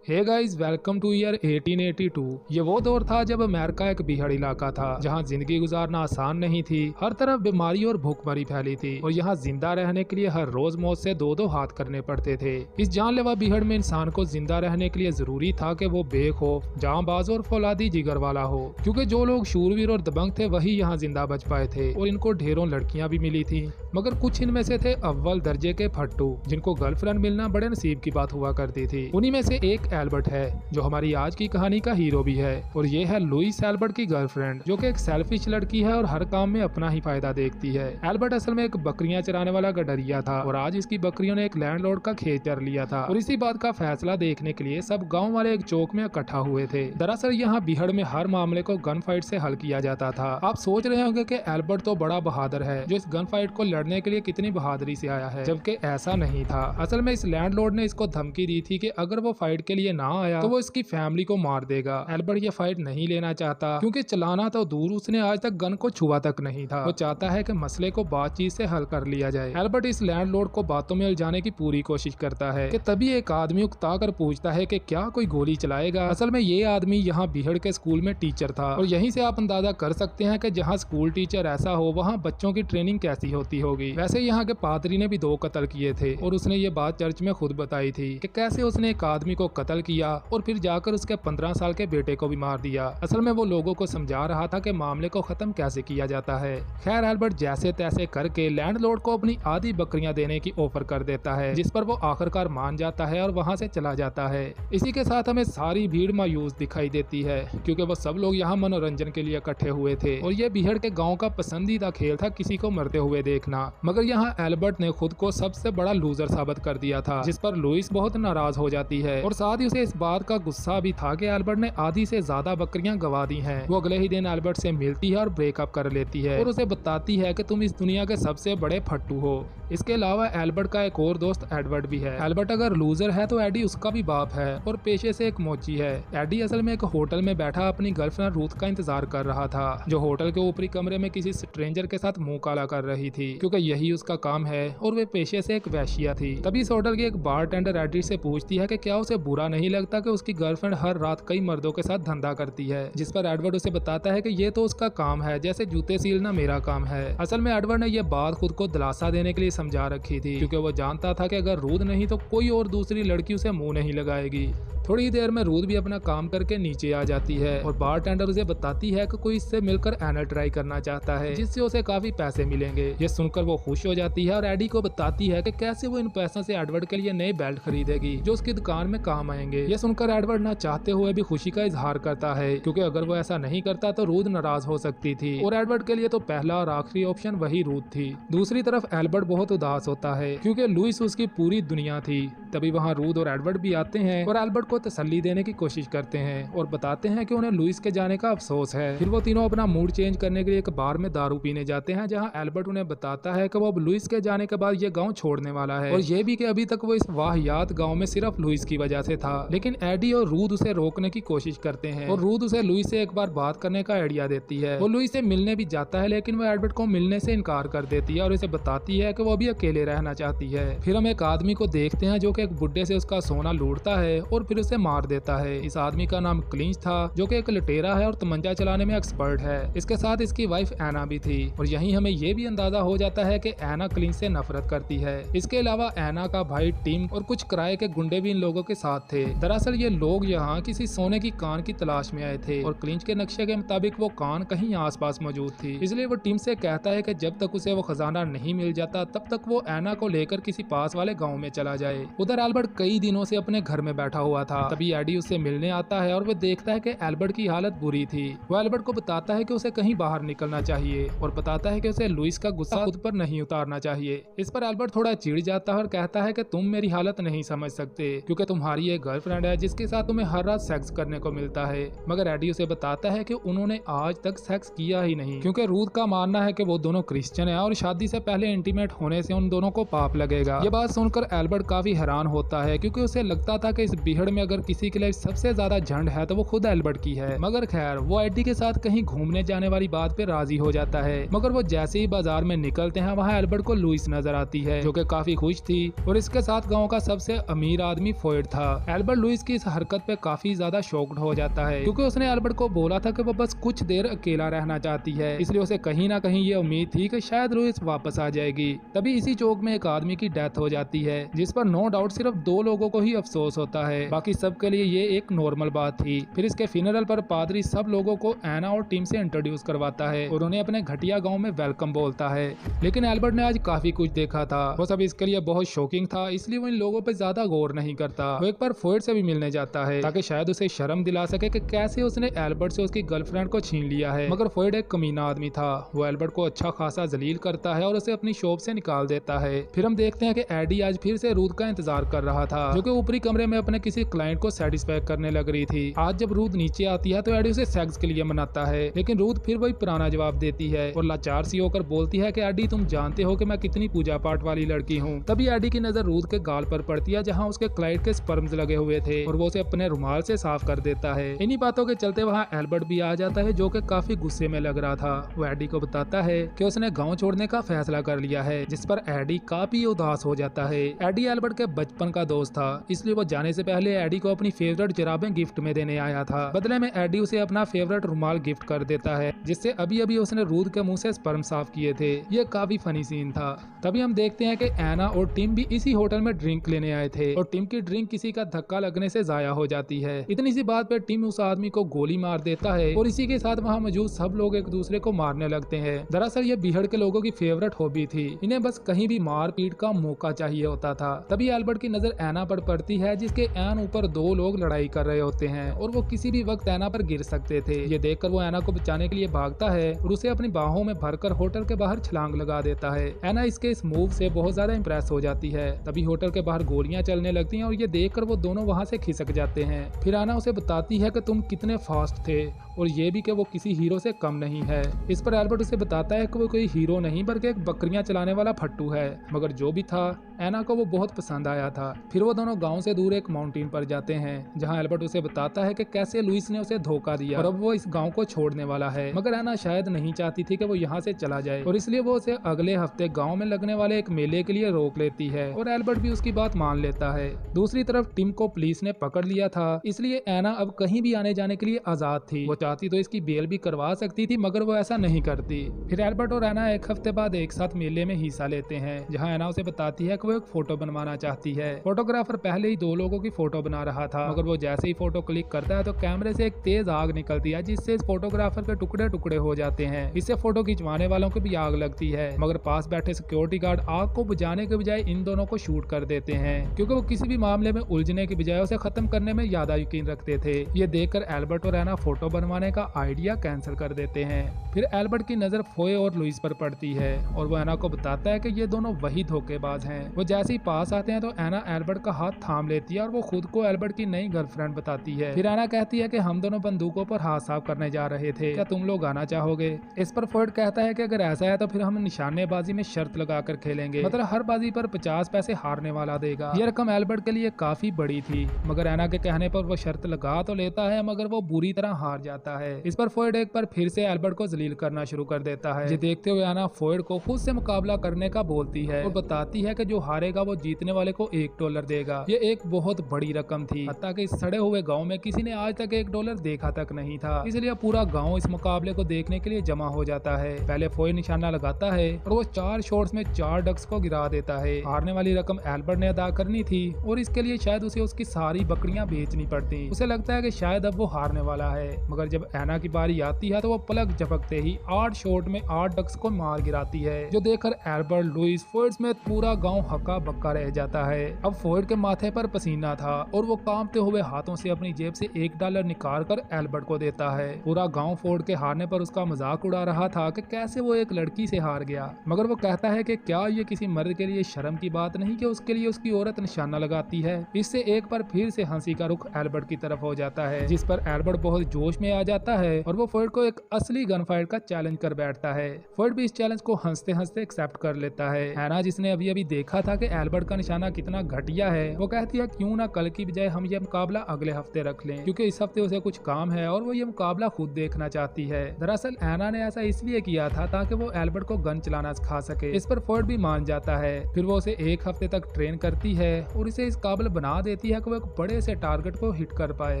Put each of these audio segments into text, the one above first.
Hey guys, welcome to year 1882। ये वो दौर था जब अमेरिका एक बीहड़ इलाका था जहाँ जिंदगी गुजारना आसान नहीं थी। हर तरफ बीमारी और भूखमरी फैली थी और यहाँ जिंदा रहने के लिए हर रोज मौत से दो दो हाथ करने पड़ते थे। इस जानलेवा बीहड़ में इंसान को जिंदा रहने के लिए जरूरी था कि वो बेखौफ, जांबाज और फौलादी जिगर वाला हो, क्योंकि जो लोग शूरवीर और दबंग थे वही यहाँ जिंदा बच पाए थे और इनको ढेरों लड़कियां भी मिली थी। मगर कुछ इनमें से थे अव्वल दर्जे के फट्टू, जिनको गर्लफ्रेंड मिलना बड़े नसीब की बात हुआ करती थी। उन्हीं में से एक एल्बर्ट है जो हमारी आज की कहानी का हीरो भी है, और ये है लुइस एल्बर्ट की गर्लफ्रेंड, जो कि एक सेल्फिश लड़की है और हर काम में अपना ही फायदा देखती है। एल्बर्ट असल में एक बकरियां चराने वाला गडरिया था और आज इसकी बकरियों ने एक लैंडलॉर्ड का खेत चर लिया था और इसी बात का फैसला देखने के लिए सब गाँव वाले एक चौक में इकट्ठा हुए थे। दरअसल यहाँ बीहड़ में हर मामले को गन फाइट से हल किया जाता था। आप सोच रहे होंगे कि एल्बर्ट तो बड़ा बहादुर है जो इस गन फाइट को लड़ने के लिए कितनी बहादुरी से आया है, जबकि ऐसा नहीं था। असल में इस लैंडलॉर्ड ने इसको धमकी दी थी कि अगर वो फाइट के लिए ना आया तो वो इसकी फैमिली को मार देगा। एल्बर्ट ये फाइट नहीं लेना चाहता, क्योंकि चलाना तो दूर, उसने आज तक गन को छुआ तक नहीं था। वो चाहता है कि मसले को बातचीत से हल कर लिया जाए। एल्बर्ट इस लैंडलॉर्ड को बातों में उलझाने की पूरी कोशिश करता है कि तभी एक आदमी उकता कर पूछता है कि क्या कोई गोली चलाएगा। असल में ये आदमी यहाँ बीहड़ के स्कूल में टीचर था और यहीं से आप अंदाजा कर सकते हैं कि जहाँ स्कूल टीचर ऐसा हो वहाँ बच्चों की ट्रेनिंग कैसी होती होगी। वैसे यहाँ के पादरी ने भी 2 कत्ल किए थे और उसने ये बात चर्च में खुद बताई थी कि कैसे उसने एक आदमी को कत्ल किया और फिर जाकर उसके 15 साल के बेटे को भी मार दिया। असल में वो लोगों को समझा रहा था कि मामले को खत्म कैसे किया जाता है। खैर, एल्बर्ट जैसे तैसे करके लैंडलॉर्ड को अपनी आधी बकरियां देने की ऑफर कर देता है, जिस पर वो आखिरकार मान जाता है और वहां से चला जाता है। इसी के साथ हमें सारी भीड़ मायूस दिखाई देती है, क्योंकि वो सब लोग यहाँ मनोरंजन के लिए इकट्ठे हुए थे और ये बीहड़ के गाँव का पसंदीदा खेल था किसी को मरते हुए देखना। मगर यहाँ एल्बर्ट ने खुद को सबसे बड़ा लूजर साबित कर दिया था, जिस पर लुइस बहुत नाराज हो जाती है और साथ ही उसे इस बात का गुस्सा भी था कि एल्बर्ट ने आधी से ज्यादा बकरियां गवा दी हैं। वो अगले ही दिन एल्बर्ट से मिलती है और ब्रेकअप कर लेती है और उसे बताती है कि तुम इस दुनिया के सबसे बड़े फट्टू हो। इसके अलावा एल्बर्ट का एक और दोस्त एडवर्ड भी है। एल्बर्ट अगर लूजर है तो एडी उसका भी बाप है और पेशे से एक मोची है। एडी असल में एक होटल में बैठा अपनी गर्लफ्रेंड रूथ का इंतजार कर रहा था, जो होटल के ऊपरी कमरे में किसी स्ट्रेंजर के साथ मुंह काला कर रही थी, क्योंकि यही उसका काम है और वे पेशे से एक वैश्या थी। तभी इस होटल की एक बारटेंडर एडी से पूछती है कि क्या उसे बुरा नहीं लगता कि उसकी गर्लफ्रेंड हर रात कई मर्दों के साथ धंधा करती है, जिस पर एडवर्ड उसे बताता है कि ये तो उसका काम है, जैसे जूते सीलना मेरा काम है। असल में एडवर्ड ने यह बात खुद को दिलासा देने के लिए समझा रखी थी, क्योंकि वो जानता था कि अगर रूथ नहीं तो कोई और दूसरी लड़की उसे मुंह नहीं लगाएगी। थोड़ी ही देर में रूथ भी अपना काम करके नीचे आ जाती है और बारटेंडर उसे बताती है कि कोई इससे मिलकर एनल ट्राई करना चाहता है, जिससे उसे काफी पैसे मिलेंगे। ये सुनकर वो खुश हो जाती है और एडी को बताती है कि कैसे वो इन पैसों से एडवर्ड के लिए नए बेल्ट खरीदेगी जो उसकी दुकान में काम आएंगे। ये सुनकर एडवर्ड ना चाहते हुए भी खुशी का इजहार करता है, क्योंकि अगर वो ऐसा नहीं करता तो रूथ नाराज हो सकती थी और एडवर्ड के लिए तो पहला और आखिरी ऑप्शन वही रूथ थी। दूसरी तरफ एल्बर्ट बहुत उदास होता है, क्योंकि लुइस उसकी पूरी दुनिया थी। तभी वहाँ रूथ और एडवर्ड भी आते हैं और एल्बर्ट को तसल्ली देने की कोशिश करते हैं और बताते हैं कि उन्हें लुइस के जाने का अफसोस है। फिर वो तीनों अपना मूड चेंज करने के लिए एक बार में दारू पीने जाते हैं, जहां एल्बर्ट उन्हें बताता है कि वो अब लुइस के जाने के बाद ये गांव छोड़ने वाला है और ये भी कि अभी तक वो इस वाहियात गांव में सिर्फ लुइस की वजह से था। लेकिन एडी और रूथ उसे रोकने की कोशिश करते हैं और रूथ उसे लुइस से एक बार बात करने का आइडिया देती है। वो लुइस से मिलने भी जाता है, लेकिन वो एडवर्ड को मिलने से इनकार कर देती है और उसे बताती है कि वो अभी अकेले रहना चाहती है। फिर हम एक आदमी को देखते हैं जो कि एक बुड्ढे से उसका सोना लूटता है और फिर उसे मार देता है। इस आदमी का नाम क्लिंच था, जो कि एक लटेरा है और तमंचा चलाने में एक्सपर्ट है। इसके साथ इसकी वाइफ एना भी थी और यहीं हमें यह भी अंदाजा हो जाता है कि एना क्लिंच से नफरत करती है। इसके अलावा एना का भाई टिम और कुछ किराए के गुंडे भी इन लोगों के साथ थे। दरअसल ये लोग यहाँ किसी सोने की कान की तलाश में आए थे और क्लिंच के नक्शे के मुताबिक वो कान कहीं आसपास मौजूद थी। इसलिए वो टिम से कहता है कि जब तक उसे वो खजाना नहीं मिल जाता तब तक वो एना को लेकर किसी पास वाले गाँव में चला जाए। उधर एल्बर्ट कई दिनों से अपने घर में बैठा हुआ था। तभी एडी उससे मिलने आता है और वो देखता है कि एल्बर्ट की हालत बुरी थी। वो एल्बर्ट को बताता है कि उसे कहीं बाहर निकलना चाहिए और बताता है कि उसे लुइस का गुस्सा खुद पर नहीं उतारना चाहिए। इस पर एल्बर्ट थोड़ा चिढ़ जाता है और कहता है कि तुम मेरी हालत नहीं समझ सकते, क्योंकि तुम्हारी एक गर्लफ्रेंड है जिसके साथ तुम्हें हर रात सेक्स करने को मिलता है। मगर एडी उसे बताता है कि उन्होंने आज तक सेक्स किया ही नहीं, क्योंकि रूथ का मानना है कि वो दोनों क्रिश्चियन है और शादी से पहले इंटीमेट होने से उन दोनों को पाप लगेगा। ये बात सुनकर एल्बर्ट काफी हैरान होता है, क्योंकि उसे लगता था कि इस बीहड़ में अगर किसी के लिए सबसे ज्यादा झंड है तो वो खुद एल्बर्ट की है। मगर खैर वो एडी के साथ कहीं घूमने जाने वाली बात पे राजी हो जाता है। मगर वो जैसे ही बाजार में निकलते हैं वहाँ एल्बर्ट को लुइस नजर आती है जो कि काफी खुश थी और इसके साथ गाँव का सबसे अमीर आदमी फोर्ड था। एल्बर्ट लुइस की इस हरकत पे काफी ज्यादा शॉक्ड हो जाता है क्योंकि उसने एल्बर्ट को बोला था कि वो बस कुछ देर अकेला रहना चाहती है, इसलिए उसे कहीं ना कहीं ये उम्मीद थी कि शायद लुइस वापस आ जाएगी। तभी इसी चौक में एक आदमी की डेथ हो जाती है जिस पर नो डाउट सिर्फ 2 लोगों को ही अफसोस होता है, बाकी सबके लिए ये एक नॉर्मल बात थी। फिर इसके फ्यूनरल पर पादरी सब लोगों को एना और टीम से इंट्रोड्यूस करवाता है और उन्हें अपने घटिया गांव में वेलकम बोलता है। लेकिन एल्बर्ट ने आज काफी कुछ देखा था, वो सब इसके लिए बहुत शॉकिंग था, इसलिए वो इन लोगों पे ज्यादा गौर नहीं करता। वो एक बार फोर्ड से भी मिलने जाता है ताकि शायद उसे शर्म दिला सके कि कैसे उसने एल्बर्ट से उसकी गर्लफ्रेंड को छीन लिया है। मगर फोर्ड एक कमीना आदमी था, वो एल्बर्ट को अच्छा खासा जलील करता है और उसे अपनी शॉप से निकाल देता है। फिर हम देखते हैं कि एडी आज फिर से रूथ का इंतजार कर रहा था जो कि ऊपरी कमरे में अपने किसी क्लाइंट को सेटिस्फाई करने लग रही थी। आज जब रूथ नीचे आती है तो एडी उसे सेक्स के लिए मनाता है, लेकिन रूथ फिर वही पुराना जवाब देती है और लाचार सी होकर बोलती है कि एडी तुम जानते हो कि मैं कितनी पूजा पाठ वाली लड़की हूँ। तभी एडी की नजर रूथ के गाल पर पड़ती है जहाँ उसके क्लाइंट के स्पर्म्स लगे हुए थे और वो उसे अपने रुमाल से साफ कर देता है। इन्हीं बातों के चलते वहाँ एल्बर्ट भी आ जाता है जो कि काफी गुस्से में लग रहा था। वो एडी को बताता है कि उसने गांव छोड़ने का फैसला कर लिया है, जिस पर एडी काफी उदास हो जाता है। एडी एल्बर्ट के बचपन का दोस्त था, इसलिए वो जाने से पहले एडी को अपनी फेवरेट जुराबें गिफ्ट में देने आया था। बदले में एडी उसे अपना फेवरेट रुमाल गिफ्ट कर देता है जिससे अभी अभी उसने रूथ के मुंह से स्पर्म साफ किए थे। ये काफी फनी सीन था। तभी हम देखते हैं कि एना और टिम भी इसी होटल में ड्रिंक लेने आए थे और टिम की ड्रिंक किसी का धक्का लगने से जाया हो जाती है। इतनी सी बात पे टिम उस आदमी को गोली मार देता है और इसी के साथ वहाँ मौजूद सब लोग एक दूसरे को मारने लगते हैं। दरअसल ये बीहड़ के लोगों की फेवरेट हॉबी थी, इन्हें बस कहीं भी मार पीट का मौका चाहिए होता था। तभी एल्बर्ट की नजर एना पर पड़ती है जिसके एन ऊपर 2 लोग लड़ाई कर रहे होते हैं और वो किसी भी वक्त एना पर गिर सकते थे। ये देखकर वो एना को बचाने के लिए भागता है और उसे अपनी बाहों में भरकर होटल के बाहर छलांग लगा देता है। एना इसके इस मूव से बहुत ज्यादा इंप्रेस हो जाती है। तभी होटल के बाहर गोलियां चलने लगती हैं और ये देखकर वो दोनों वहां से खिसक जाते हैं। फिर एना उसे बताती है कि तुम कितने फास्ट थे और ये भी कि वो किसी हीरो से कम नहीं है। इस पर एल्बर्ट उसे बताता है कि वो कोई हीरो नहीं बल्कि एक बकरियां चलाने वाला फट्टू है। मगर जो भी था एना को वो बहुत पसंद आया था। फिर वो दोनों गांव से दूर एक माउंटेन पर जाते हैं जहां एल्बर्ट उसे बताता है कि कैसे लुइस ने उसे धोखा दिया और अब वो इस गांव को छोड़ने वाला है। मगर एना शायद नहीं चाहती थी कि वो यहाँ से चला जाए और इसलिए वो उसे अगले हफ्ते गाँव में लगने वाले एक मेले के लिए रोक लेती है और एल्बर्ट भी उसकी बात मान लेता है। दूसरी तरफ टिम को पुलिस ने पकड़ लिया था, इसलिए एना अब कहीं भी आने जाने के लिए आजाद थी। वो चाहती तो इसकी बेल भी करवा सकती थी मगर वो ऐसा नहीं करती। फिर एल्बर्ट और एना एक हफ्ते बाद एक साथ मेले में हिस्सा लेते हैं जहां एना उसे बताती है कि वो एक फोटो बनवाना चाहती है। फोटोग्राफर पहले ही 2 लोगों की फोटो बना रहा था मगर वो जैसे ही फोटो क्लिक करता है तो कैमरे से एक तेज आग निकलती है जिससे इस फोटोग्राफर के टुकड़े टुकड़े हो जाते हैं। इससे फोटो खिंचवाने वालों को भी आग लगती है मगर पास बैठे सिक्योरिटी गार्ड आग को बुझाने के बजाय इन दोनों को शूट कर देते हैं क्योंकि वो किसी भी मामले में उलझने के बजाय उसे खत्म करने में ज्यादा यकीन रखते थे। ये देखकर एल्बर्ट और एना फोटो बनवाने का आइडिया कैंसिल कर देते हैं। फिर एल्बर्ट की नजर फोए और लुइस पर पड़ती है और वो एना को बताता है कि ये दोनों वही धोखेबाज हैं। वो जैसे ही पास आते हैं तो एना एल्बर्ट का हाथ थाम लेती है और वो खुद को एल्बर्ट की नई गर्लफ्रेंड बताती है। फिर एना कहती है कि हम दोनों बंदूकों पर हाथ साफ करने जा रहे थे, क्या तुम लोग आना चाहोगे? इस पर फोर्ड कहता है कि अगर ऐसा है तो फिर हम निशानेबाजी में शर्त लगाकर खेलेंगे, मतलब हर बाजी पर 50 पैसे हारने वाला देगा। ये रकम एल्बर्ट के लिए काफी बड़ी थी मगर एना के कहने पर वो शर्त लगा तो लेता है मगर वो बुरी तरह हार जाता है। इस पर फोर्ड एक बार फिर से एल्बर्ट को जलील करना शुरू कर देता है। ये देखते हुए एना फोर्ड को खुद से मुकाबला करने का बोलती है और बताती है कि जो हारेगा वो जीतने वाले को $1 देगा। ये एक बहुत बड़ी रकम थी, हत्ता कि इस सड़े हुए गांव में किसी ने आज तक $1 देखा तक नहीं था, इसलिए पूरा गांव इस मुकाबले को देखने के लिए जमा हो जाता है। पहले फोर्ड निशाना लगाता है और वो 4 शॉट्स में 4 डक्स को गिरा देता है। हारने वाली रकम एल्बर्ट ने अदा करनी थी और इसके लिए शायद उसे उसकी सारी बकरियां बेचनी पड़ती। उसे लगता है कि शायद अब वो हारने वाला है मगर जब एना की बारी आती है तो वो पलक झपकते ही 8 शॉट में 8 डक्स को मार गिराती है, जो देखकर एल्बर्ट, लुइस, फोर्ड में पूरा गांव हक्का बक्का रह जाता है। अब फोर्ड के माथे पर पसीना था और वो कांपते हुए हाथों से अपनी जेब से $1 निकाल कर एल्बर्ट को देता है। पूरा गांव फोर्ड के हारने पर उसका मजाक उड़ा रहा था कि कैसे वो एक लड़की से हार गया, मगर वो कहता है कि क्या ये किसी मर्द के लिए शर्म की बात नहीं कि उसके लिए उसकी औरत निशाना लगाती है। इससे एक बार फिर से हंसी का रुख एल्बर्ट की तरफ हो जाता है, जिस पर एल्बर्ट बहुत जोश में आ जाता है और वो फोर्ड को एक असली गन फाइट का चैलेंज कर बैठता है। फोर्ड भी इस चैलेंज को हंसते हंसते एक्सेप्ट कर लेता है। एना, जिसने अभी अभी देखा था कि एल्बर्ट का निशाना कितना घटिया है, वो कहती है क्यों ना कल की बजाय हम ये मुकाबला अगले हफ्ते रख लें, क्योंकि इस हफ्ते उसे कुछ काम है और वो ये मुकाबला खुद देखना चाहती है। दरअसल एना ने ऐसा इसलिए किया था ताकि वो एल्बर्ट को गन चलाना सिखा सके। इस पर फोर्ड भी मान जाता है। फिर वो उसे एक हफ्ते तक ट्रेन करती है और इसे इस काबिल बना देती है कि वो एक बड़े से टारगेट को हिट कर पाए।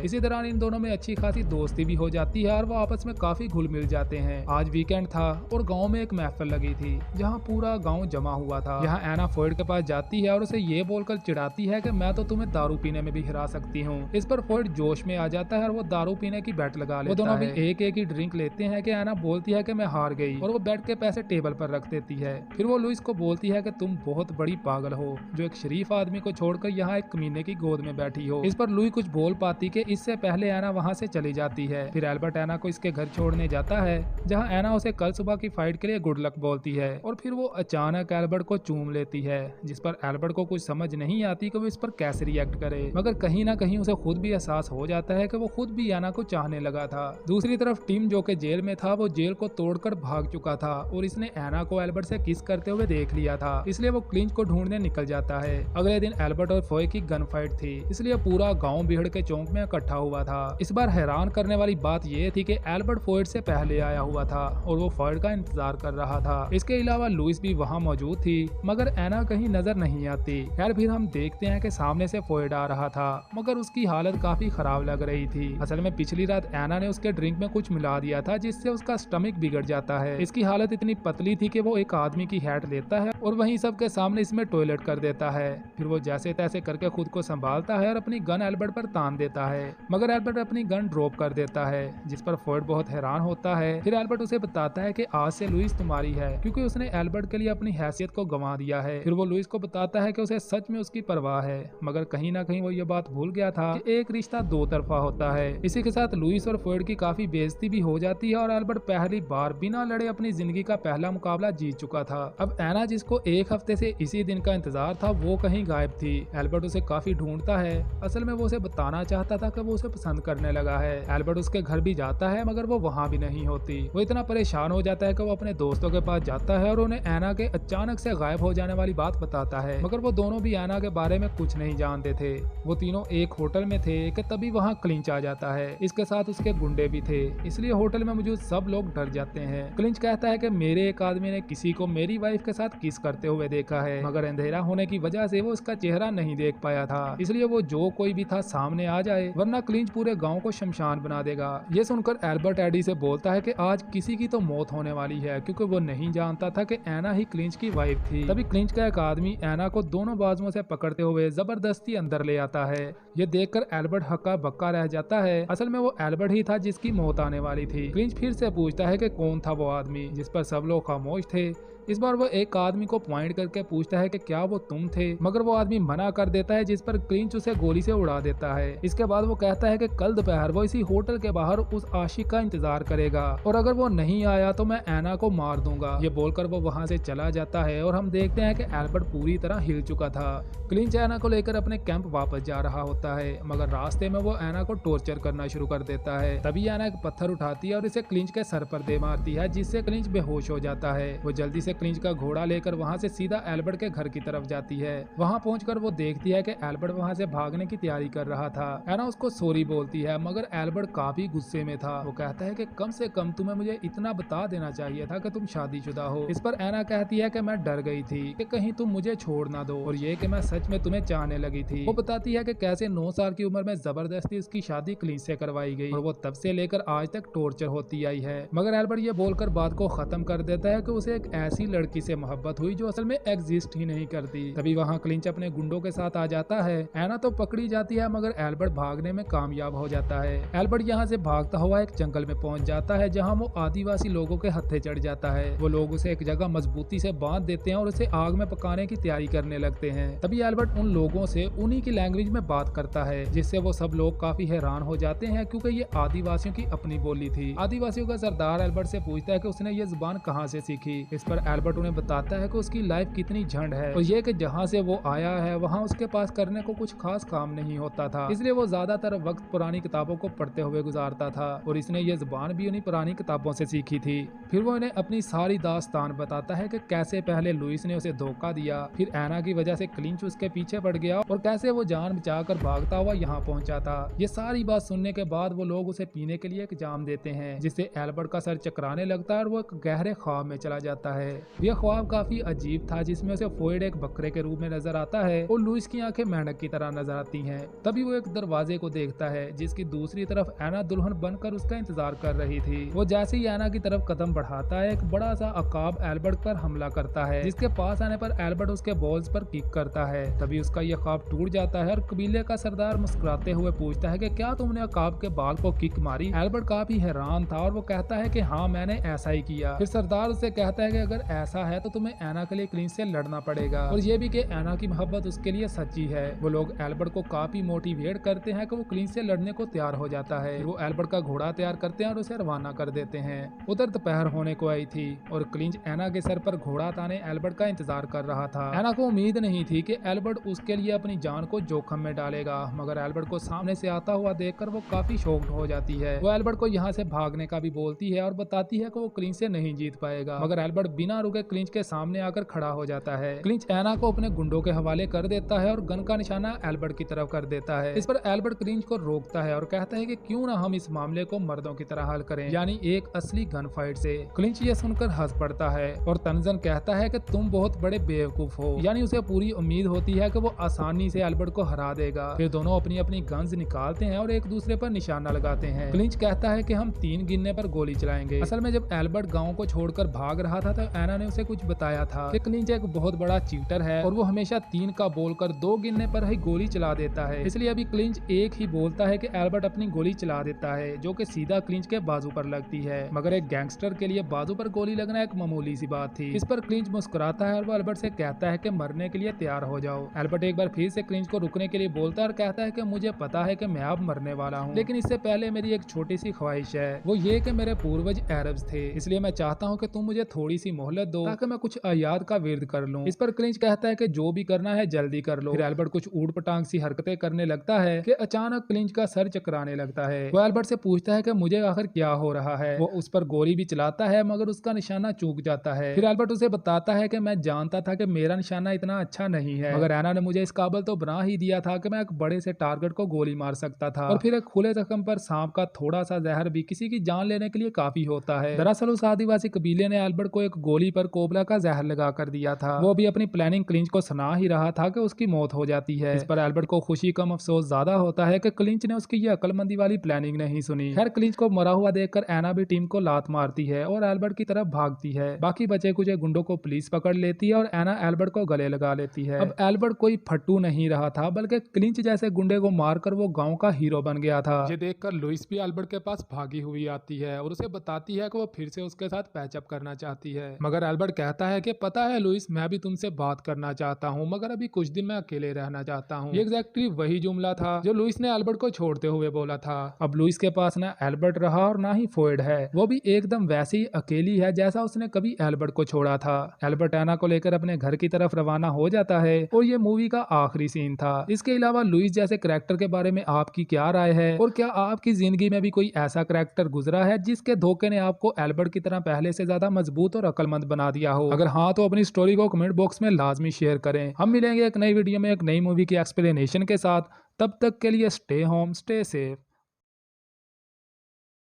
इसी दौरान इन दोनों में अच्छी खासी दोस्ती भी हो जाती है और वो आपस में काफी घुल मिल जाते हैं। आज वीकेंड था और गाँव में एक महफिल लगी थी जहाँ पूरा गाँव जमा हुआ था। यहाँ एना फोर्ड के पास जाती है और उसे ये बोलकर चिढ़ाती है कि मैं तो तुम्हें दारू पीने में भी हरा सकती हूँ। इस पर फोर्ड जोश में आ जाता है और वो दारू पीने की बेट लगा लेता है। वो दोनों भी एक एक ही ड्रिंक लेते हैं कि एना बोलती है कि मैं हार गई और वो बेट के पैसे टेबल पर रख देती है। फिर वो लुइस को बोलती है कि तुम बहुत बड़ी पागल हो जो एक शरीफ आदमी को छोड़कर यहाँ एक कमीने की गोद में बैठी हो। इस पर लुई कुछ बोल पाती कि इससे पहले एना वहाँ से चली जाती है। फिर एल्बर्ट एना को इसके घर छोड़ने जाता है जहाँ एना उसे कल सुबह की फाइट के लिए गुड लक बोलती है और फिर वो अचानक एल्बर्ट को चूम लेती है, जिस पर एल्बर्ट को कुछ समझ नहीं आती कि वो इस पर कैसे रिएक्ट करे, मगर कहीं ना कहीं उसे खुद भी एहसास हो जाता है कि वो खुद भी एना को चाहने लगा था। दूसरी तरफ टिम जो कि जेल में था वो जेल को तोड़कर भाग चुका था और इसने एना को एल्बर्ट से किस करते हुए देख लिया था, इसलिए वो क्लिंच को ढूंढने निकल जाता है। अगले दिन एल्बर्ट और फोय की गन फाइट थी, इसलिए पूरा गाँव बिहड़ के चौक में इकट्ठा हुआ था। इस बार हैरान करने वाली बात यह थी कि एल्बर्ट फोर्ड से पहले आया हुआ था और वो फोर्ड का इंतजार कर रहा था। इसके अलावा लुइस भी वहाँ मौजूद थी, मगर एना कहीं नजर नहीं आती। खैर फिर हम देखते हैं कि सामने से फोर्ड आ रहा था, मगर उसकी हालत काफी खराब लग रही थी। असल में पिछली रात एना ने उसके ड्रिंक में कुछ मिला दिया था जिससे उसका स्टमक बिगड़ जाता है। इसकी हालत इतनी पतली थी कि वो एक आदमी की हैट लेता है और वहीं सबके सामने इसमें टॉयलेट कर देता है। फिर वो जैसे तैसे करके खुद को संभालता है और अपनी गन एल्बर्ट पर तान देता है, मगर एल्बर्ट अपनी गन ड्रॉप कर देता है, जिस पर फोर्ड बहुत हैरान होता है। फिर एल्बर्ट उसे बताता है कि आज से लुइस तुम्हारी है, क्योंकि उसने एल्बर्ट के लिए अपनी हैसियत को गंवा दिया है। फिर वो लुइस को बताता है कि उसे सच में उसकी परवाह है, मगर कहीं ना कहीं वो ये बात भूल गया था कि एक रिश्ता दो तरफा होता है। इसी के साथ लुइस और फोर्ड की काफी बेइज्जती भी हो जाती है और एल्बर्ट पहली बार बिना लड़े अपनी जिंदगी का पहला मुकाबला जीत चुका था। अब एना जिसको एक हफ्ते से इसी दिन का इंतजार था वो कहीं गायब थी। एल्बर्ट उसे काफी ढूंढता है। असल में वो उसे बताना चाहता था कि वो उसे पसंद करने लगा है। एल्बर्ट उसके घर भी जाता है मगर वो वहाँ भी नहीं होती। वो इतना परेशान हो जाता है कि वो अपने दोस्तों के पास जाता है और उन्हें एना के अचानक से गायब हो जाने वाली बात बताता है, मगर वो दोनों भी एना के बारे में कुछ नहीं जानते थे। वो तीनों एक होटल में थे कि तभी वहाँ क्लिंच आ जाता है। इसके साथ उसके गुंडे भी थे, इसलिए होटल में मौजूद सब लोग डर जाते हैं। क्लिंच कहता है कि मेरे एक आदमी ने किसी को मेरी वाइफ के साथ किस करते हुए देखा है, मगर अंधेरा होने की वजह से वो उसका चेहरा नहीं देख पाया था, इसलिए वो जो कोई भी था सामने आ जाए, वरना क्लिंच पूरे गाँव को शमशान बना देगा। ये सुनकर एल्बर्ट एडी से बोलता है कि आज किसी की तो मौत होने वाली है, क्योंकि वो नहीं जानता था कि एना ही क्लिंच की वाइफ थी। तभी क्लिंच का एक आदमी एना को दोनों बाजुओं से पकड़ते हुए जबरदस्ती अंदर ले आता है। ये देखकर एल्बर्ट हक्का बक्का रह जाता है। असल में वो एल्बर्ट ही था जिसकी मौत आने वाली थी। क्लिंच फिर से पूछता है कि कौन था वो आदमी, जिस पर सब लोग खामोश थे। इस बार वो एक आदमी को पॉइंट करके पूछता है कि क्या वो तुम थे, मगर वो आदमी मना कर देता है, जिस पर क्लिंच उसे गोली से उड़ा देता है। इसके बाद वो कहता है कि कल दोपहर वो इसी होटल के बाहर उस आशिक का इंतजार करेगा और अगर वो नहीं आया तो मैं एना को मार दूंगा। ये बोलकर वो वहाँ से चला जाता है और हम देखते हैं कि एल्बर्ट पूरी तरह हिल चुका था। क्लिंच एना को लेकर अपने कैंप वापस जा रहा होता है, मगर रास्ते में वो एना को टॉर्चर करना शुरू कर देता है। तभी एना एक पत्थर उठाती है और इसे क्लिंच के सर पर दे मारती है, जिससे क्लिंच बेहोश हो जाता है। वो जल्दी से क्लिंच का घोड़ा लेकर वहाँ से सीधा एल्बर्ट के घर की तरफ जाती है। वहाँ पहुंचकर वो देखती है कि एल्बर्ट वहाँ से भागने की तैयारी कर रहा था। एना उसको सॉरी बोलती है, मगर एल्बर्ट काफी गुस्से में था। वो कहता है कि कम से कम तुम्हें मुझे इतना बता देना चाहिए था कि तुम शादीशुदा हो। इस पर एना कहती है कि मैं डर गई थी कि कहीं तुम मुझे छोड़ ना दो और ये कि मैं सच में तुम्हें चाहने लगी थी। वो बताती है कि कैसे 9 साल की उम्र में जबरदस्ती उसकी शादी क्लिंच से करवाई गई और वो तब से लेकर आज तक टॉर्चर होती आई है। मगर एल्बर्ट ये बोलकर बात को खत्म कर देता है कि उसे एक ऐसी लड़की से मोहब्बत हुई जो असल में एग्जिस्ट ही नहीं करती। तभी वहाँ क्लिंच अपने गुंडों के साथ आ जाता है। एना तो पकड़ी जाती है मगर एल्बर्ट भागने में कामयाब हो जाता है। एल्बर्ट यहाँ से भागता हुआ एक जंगल में पहुंच जाता है जहाँ वो आदिवासी लोगों के हत्थे चढ़ जाता है। वो लोग उसे एक जगह मजबूती से बांध देते हैं और उसे आग में पकाने की तैयारी करने लगते हैं। तभी एल्बर्ट उन लोगों से उन्हीं की लैंग्वेज में बात करता है, जिससे वो सब लोग काफी हैरान हो जाते हैं, क्योंकि ये आदिवासियों की अपनी बोली थी। आदिवासियों का सरदार एल्बर्ट से पूछता है कि उसने ये जुबान कहाँ से सीखी। इस पर एल्बर्ट उन्हें बताता है कि उसकी लाइफ कितनी झंड है और ये कि जहाँ से वो आया है वहाँ उसके पास करने को कुछ खास काम नहीं होता था, इसलिए वो ज्यादातर वक्त पुरानी किताबों को पढ़ते हुए गुजारता था और इसने ये जुबान भी उन्हीं पुरानी किताबों से सीखी थी। फिर वो इन्हें अपनी सारी दास्तान बताता है कि कैसे पहले लुइस ने उसे धोखा दिया, फिर एना की वजह से क्लिंच उसके पीछे पड़ गया और कैसे वो जान बचाकर भागता हुआ यहाँ पहुंचा था। ये सारी बात सुनने के बाद वो लोग उसे पीने के लिए एक जाम देते हैं, जिससे एल्बर्ट का सर चकराने लगता है और वो एक गहरे ख्वाब में चला जाता है। यह ख्वाब काफी अजीब था, जिसमें उसे फोइड एक बकरे के रूप में नजर आता है और लुइस की आंखें मेंढक की तरह नजर आती हैं। तभी वो एक दरवाजे को देखता है जिसकी दूसरी तरफ एना दुल्हन बनकर उसका इंतजार कर रही थी। वो जैसे ही एना की तरफ कदम बढ़ाता है, एक बड़ा सा अकाब एल्बर्ट पर हमला करता है, जिसके पास आने पर एल्बर्ट उसके बॉल्स पर किक करता है। तभी उसका यह ख्वाब टूट जाता है और कबीले का सरदार मुस्कुराते हुए पूछता है कि क्या तुमने अकाब के बाल को किक मारी। एल्बर्ट काफी हैरान था और वो कहता है कि हाँ, मैंने ऐसा ही किया। फिर सरदार उससे कहता है कि अगर ऐसा है तो तुम्हें एना के लिए क्लिंच से लड़ना पड़ेगा और ये भी कि एना की मोहब्बत उसके लिए सच्ची है। वो लोग एल्बर्ट को काफी मोटिवेट करते हैं कि वो क्लिंच से लड़ने को तैयार हो जाता है। वो एल्बर्ट का घोड़ा तैयार करते हैं और उसे रवाना कर देते हैं। उधर दोपहर होने को आई थी और क्लिंच एना के सर पर घोड़ा ताने एल्बर्ट का इंतजार कर रहा था। एना को उम्मीद नहीं थी कि एल्बर्ट उसके लिए अपनी जान को जोखिम में डालेगा, मगर एल्बर्ट को सामने से आता हुआ देखकर वो काफी शॉक्ड हो जाती है। वो एल्बर्ट को यहाँ से भागने का भी बोलती है और बताती है कि वो क्लिंच से नहीं जीत पाएगा, मगर एल्बर्ट बिना रुके क्लिंच के सामने आकर खड़ा हो जाता है। क्लिंच एना को अपने गुंडों के हवाले कर देता है और गन का निशाना एल्बर्ट की तरफ कर देता है। इस पर एल्बर्ट क्लिंच को रोकता है और कहता है कि क्यों ना हम इस मामले को मर्दों की तरह हल करें, यानी एक असली गन फाइट से। क्लिंच ये सुनकर हंस पड़ता है और तंजन कहता है कि तुम बहुत बड़े बेवकूफ हो, यानी उसे पूरी उम्मीद होती है कि वो आसानी से एल्बर्ट को हरा देगा। फिर दोनों अपनी अपनी गन्स निकालते हैं और एक दूसरे पर निशाना लगाते हैं। क्लिंच कहता है कि हम 3 गिनने पर गोली चलाएंगे। असल में जब एल्बर्ट गांव को छोड़कर भाग रहा था तो एना ने उसे कुछ बताया था कि क्लिंच एक बहुत बड़ा चीटर है और वो हमेशा 3 का बोलकर 2 गिनने पर ही गोली चला देता है। इसलिए अभी क्लिंच एक ही बोलता है कि एल्बर्ट अपनी गोली चला देता है, जो कि सीधा क्लिंच के बाजू पर लगती है, मगर एक गैंगस्टर के लिए बाजू पर गोली लगना एक मामूली सी बात थी। इस पर क्लिंच मुस्कुराता है और वो एल्बर्ट से कहता है कि मरने के लिए तैयार हो जाओ। एल्बर्ट एक बार फिर से क्लिंच को रुकने के लिए बोलता है और कहता है कि मुझे पता है कि मैं अब मरने वाला हूँ, लेकिन इससे पहले मेरी एक छोटी सी ख्वाहिश है, वो ये कि मेरे पूर्वज अरब्स थे, इसलिए मैं चाहता हूँ कि तुम मुझे थोड़ी सी मोहलत दो ताकि मैं कुछ अयाद का विर्द कर लूँ। इस पर क्लिंच कहता है कि जो भी करना है जल्दी कर लो। फिर एल्बर्ट कुछ ऊट पटांग सी हरकतें करने लगता है कि अचानक क्लिंच का सर चकराने लगता है। वो एल्बर्ट से पूछता है कि मुझे आखिर क्या हो रहा है। वो उस पर गोली भी चलाता है मगर उसका निशाना चूक जाता है। फिर एल्बर्ट उसे बताता है कि मैं जानता था कि मेरा निशाना इतना अच्छा नहीं है, मगर एना ने मुझे इस काबिल तो बना ही दिया था कि मैं एक बड़े से टारगेट को गोली मार सकता था और फिर एक खुले जख्म पर सांप का थोड़ा सा जहर भी किसी की जान लेने के लिए काफी होता है। दरअसल उस आदिवासी कबीले ने एल्बर्ट को एक गोली पर कोबरा का जहर लगा कर दिया था। वो भी अपनी प्लानिंग क्लिंच को सुना ही रहा था कि उसकी मौत हो जाती है। इस पर एल्बर्ट को खुशी कम अफसोस ज्यादा होता है कि क्लिंच ने उसकी ये अकलमंदी वाली प्लानिंग नहीं सुनी। खैर क्लिंच को मरा हुआ देखकर एना भी टीम को लात मारती है और एल्बर्ट की तरफ भागती है। बाकी बचे कुछ गुंडों को पुलिस पकड़ लेती है और एना एल्बर्ट को गले लगा लेती है। अब एल्बर्ट कोई फट्टू नहीं रहा था, बल्कि क्लिंच जैसे गुंडे को मारकर वो गांव का हीरो बन गया था। ये देखकर लुइस भी एल्बर्ट के पास भागी हुई आती है और उसे बताती है कि वो फिर से उसके साथ पैचअप करना चाहती है, मगर एल्बर्ट कहता है कि पता है लुइस, मैं भी तुमसे बात करना चाहता हूँ, मगर अभी कुछ दिन मैं अकेले रहना चाहता हूँ। ये एग्जैक्टली वही जुमला था जो लुइस ने एल्बर्ट को छोड़ते हुए बोला था। अब लुइस के पास ना एल्बर्ट रहा और ना ही फोइड है, वो भी एकदम वैसे ही अकेली है जैसा उसने कभी एल्बर्ट को छोड़ा था। एल्बर्ट एना को लेकर अपने घर की तरफ रवाना हो जाता है और ये मूवी का आखिरी सीन था। इसके अलावा लुइस जैसे कैरेक्टर के बारे में आपकी क्या राय है और क्या आपकी जिंदगी में भी कोई ऐसा कैरेक्टर गुजरा है जिसके धोखे ने आपको एल्बर्ट की तरह पहले से ज्यादा मजबूत और अक्लमंद बना दिया हो? अगर हाँ तो अपनी स्टोरी को कमेंट बॉक्स में लाजमी शेयर करें। हम मिलेंगे एक नई वीडियो में एक नई मूवी की एक्सप्लेनेशन के साथ। तब तक के लिए स्टे होम, स्टे सेफ।